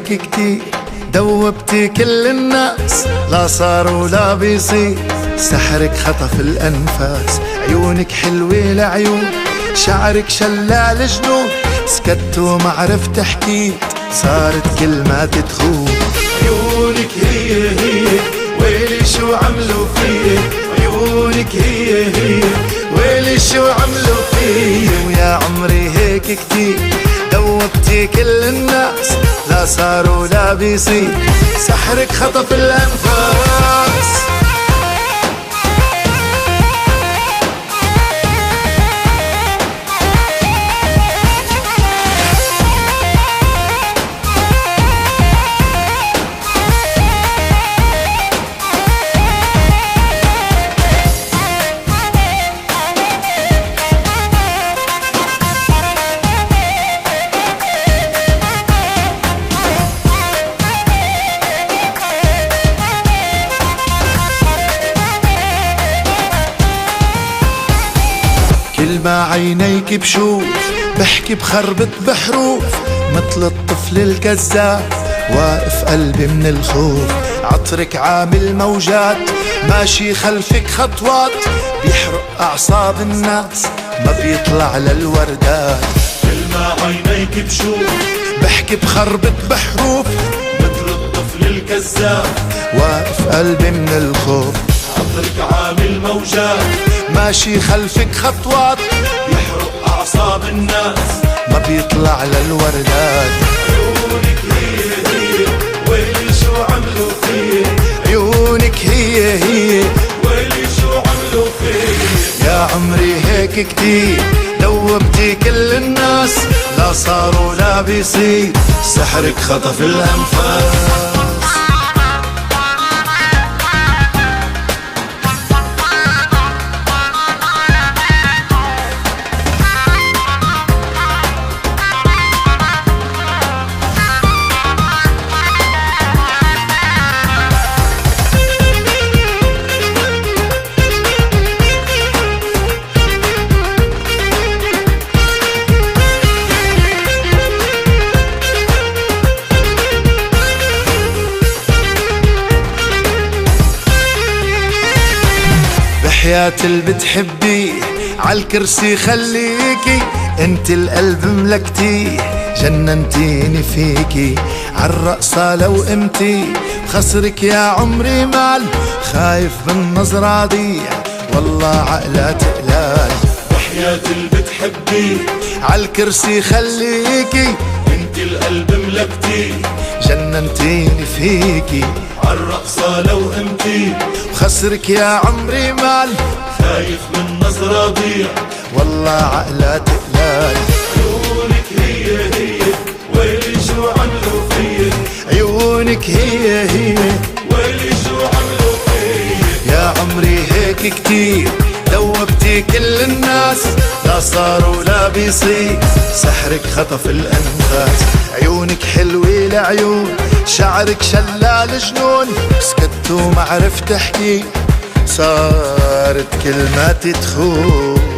هيك كتير دوبتي كل الناس، لا صار ولا بيصير، سحرك خطف الأنفاس، عيونك حلوة لعيون، شعرك شلال جنون، سكت وما عرفت حكيت، صارت كلمات تخون. عيونك هي ويلي شو عملوا فيه، عيونك هي ويلي شو عملوا فيه، ويا عمري هيك كتير دوبتي كل الناس، لا صار ولا بيصير، سحرك خطف الأنفاس. كل ما عينيك بشوف بحكي بخربط بحروف، مثل الطفل الكذاب واقف قلبي من الخوف، عطرك عامل موجات ماشي خلفك خطوات، بيحرق أعصاب الناس ما بيطلع للوردات. كل ما عينيك بشوف بحكي بخربط بحروف، مثل الطفل الكذاب واقف قلبي من الخوف، عطرك عامل موجات ماشي خلفك خطوات، بيحرق أعصاب الناس ما بيطلع للوردات. عيونك هي ويلي شو عملوا فيه، عيونك هي ويلي شو عملوا فيه، يا عمري هيك كتير دوبتي كل الناس، لا صار ولا بيصير، سحرك خطف الأنفاس. بحياة اللي بتحبيه عالكرسي خليكي، انت القلب ملكتيه، جننتيني فيكي، عالرقصة لو قمتي خسرك يا عمري مال، خايف من نظرة ضيع والله عقلها تقلال. بحياة اللي بتحبيه عالكرسي خليكي، انت القلب ملكتيه، جننتيني فيكي، عالرقصة لو قمتي خسرك يا عمري مال، خايف من نظرة ضيع والله عقلها تقلال. عيونك هي ويلي شو عملوا فيه، عيونك هي ويلي شو عملوا فيه، يا عمري هيك كتير دوبتي كل الناس، لا صار ولا بيصير، سحرك خطف الأنفاس. عيونك حلوة لعيون، شعرك شلال جنون، سكت وما عرفت احكي، صارت كلمات تخون.